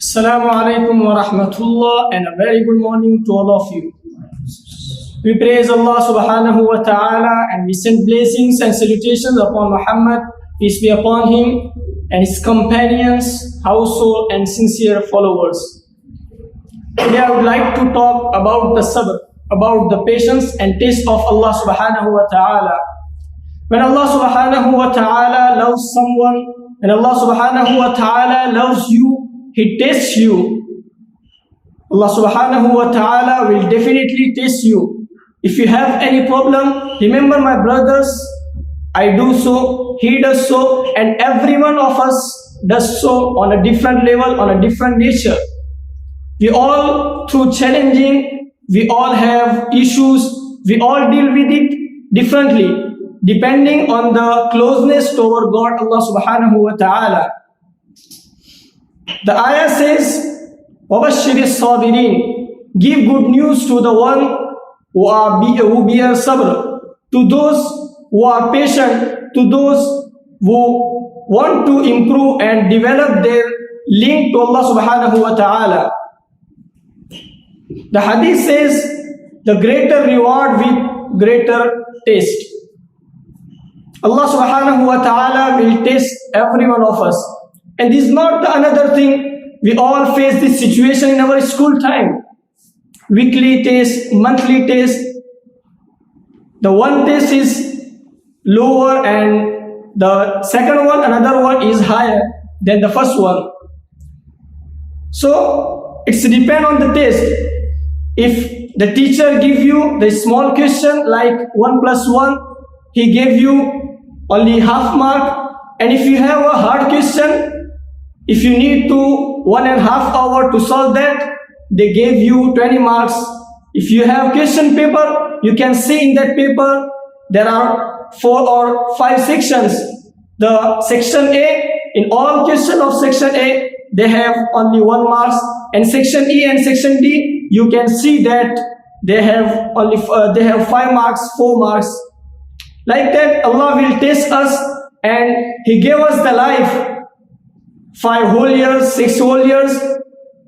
Assalamu alaikum wa rahmatullah, and a very good morning to all of you. We praise Allah subhanahu wa ta'ala and we send blessings and salutations upon Muhammad, peace be upon him, and his companions, household and sincere followers. Today I would like to talk about the sabr, about the patience and taste of Allah subhanahu wa ta'ala. When Allah subhanahu wa ta'ala loves someone, when Allah subhanahu wa ta'ala loves you, He tests you. Allah subhanahu wa ta'ala will definitely test you. If you have any problem, remember my brothers, I do so, he does so, and every one of us does so on a different level, on a different nature. We all, through challenging, we all have issues, we all deal with it differently, depending on the closeness toward God, Allah subhanahu wa ta'ala. The ayah says, وَبَشِّرِ الصَّابِرِينَ, give good news to the one who bear sabr, to those who are patient, to those who want to improve and develop their link to Allah subhanahu wa ta'ala. The hadith says, the greater reward with greater taste. Allah subhanahu wa ta'ala will taste every one of us. And this is not the another thing. We all face this situation in our school time. Weekly test, monthly test. The one test is lower and the second one, another one is higher than the first one. So it's depend on the test. If the teacher give you the small question like 1 plus 1, he gave you only half mark. And if you have a hard question, if you need to 1.5 hours to solve that, they gave you 20 marks. If you have question paper, you can see in that paper there are 4 or 5 sections. The section A, in all questions of section A, they have only 1 mark, and section E and section D, you can see that they have only 5 marks, 4 marks. Like that, Allah will test us, and He gave us the life. 5 whole years, 6 whole years,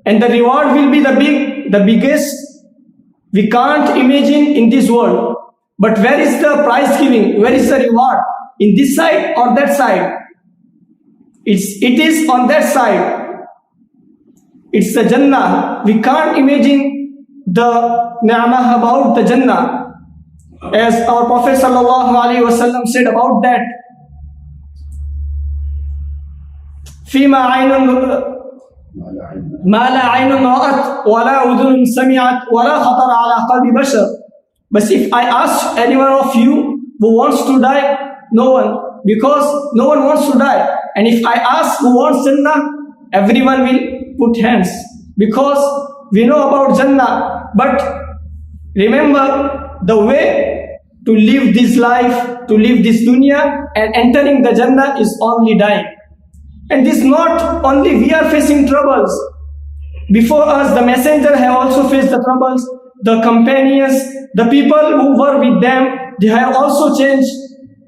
and the reward will be the biggest we can't imagine in this world. But where is the prize giving? Where is the reward? In this side or that side? It is on that side. It's the Jannah. We can't imagine the ni'mah about the Jannah. As our Prophet sallallahu alaihi wasallam said about that, فيما عين ما لا عين رأت ولا أذن سمعت ولا خطر على قلب بشر. But if I ask anyone of you who wants to die, no one, because no one wants to die. And if I ask who wants Jannah, everyone will put hands, because we know about Jannah. But remember, the way to live this life, to live this dunya and entering the Jannah is only dying. And this not only we are facing troubles. Before us, the messenger have also faced the troubles. The companions, the people who were with them, they have also changed.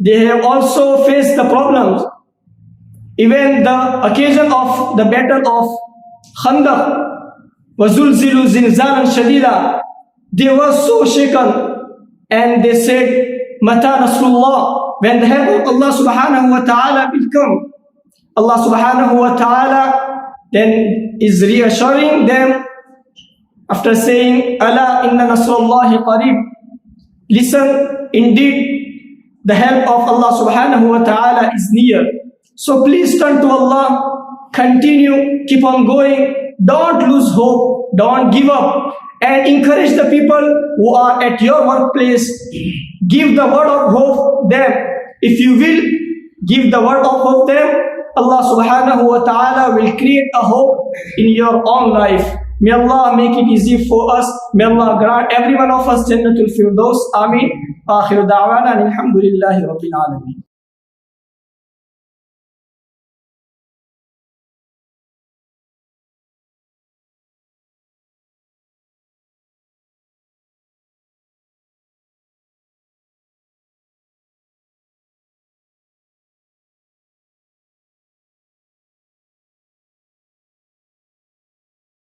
They have also faced the problems. Even the occasion of the battle of Khandaq, وَزُلْزِلُوا زِلْزَالًا شَدِيدًا, they were so shaken, and they said, مَتَى نَصْرُ اللَّهِ, when the help of Allah subhanahu wa ta'ala will come. Allah subhanahu wa ta'ala then is reassuring them after saying, Ala inna nasrullahi qareeb. Listen, indeed the help of Allah subhanahu wa ta'ala is near. So please turn to Allah, continue, keep on going, don't lose hope, don't give up, and encourage the people who are at your workplace. Give the word of hope them. If you will give the word of hope them, Allah subhanahu wa ta'ala will create a hope in your own life. May Allah make it easy for us. May Allah grant every one of us Jannatul Firdaus. Ameen. Akhiru da'wana alhamdulillahi rabbil alameen.